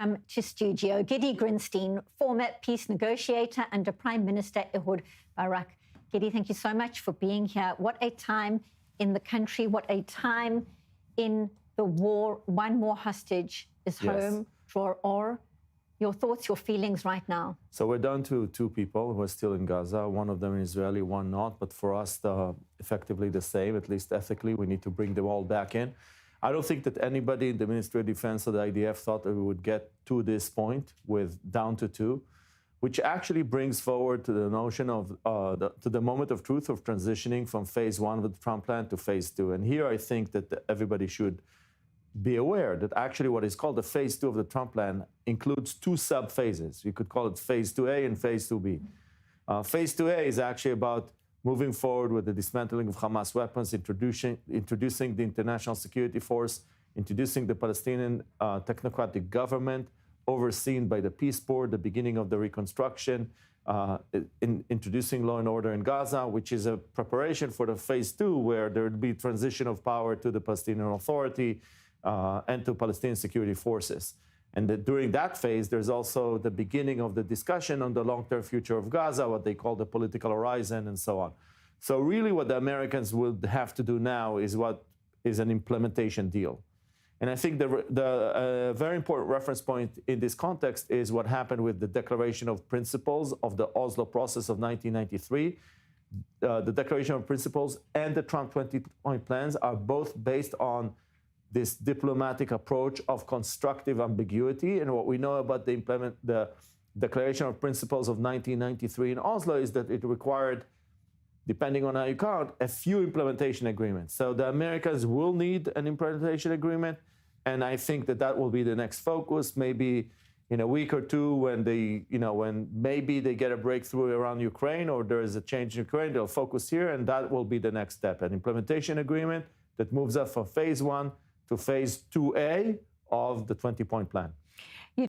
welcome to studio Gidi Grinstein, former peace negotiator under Prime Minister Ehud Barak. Gidi, thank you so much for being here. What a time in the country, what a time in the war. One more hostage is home for all. Your thoughts, your feelings right now? So we're down to two people who are still in Gaza. One of them is Israeli, one not. But for us, effectively the same, at least ethically. We need to bring them all back in. I don't think that anybody in the Ministry of Defense or the IDF thought that we would get to this point with down to two, which actually brings forward to the notion of, to the moment of truth of transitioning from phase one of the Trump plan to phase two. And here I think that everybody should be aware that actually what is called the phase two of the Trump plan includes two sub-phases. You could call it phase 2A and phase 2B. Phase 2A is actually about moving forward with the dismantling of Hamas weapons, introducing the international security force, introducing the Palestinian technocratic government, overseen by the peace board, the beginning of the reconstruction, introducing law and order in Gaza, which is a preparation for the phase two, where there will be transition of power to the Palestinian Authority, and to Palestinian security forces. And during that phase, there's also the beginning of the discussion on the long-term future of Gaza, what they call the political horizon, and so on. So really what the Americans will have to do now is what is an implementation deal. And I think the very important reference point in this context is what happened with the Declaration of Principles of the Oslo process of 1993. The Declaration of Principles and the Trump 20-point plans are both based on this diplomatic approach of constructive ambiguity. And what we know about the Declaration of Principles of 1993 in Oslo is that it required, depending on how you count, a few implementation agreements. So the Americans will need an implementation agreement, and I think that that will be the next focus, maybe in a week or two when when maybe they get a breakthrough around Ukraine or there is a change in Ukraine, they'll focus here, and that will be the next step, an implementation agreement that moves us from phase one to phase 2A of the 20-point plan.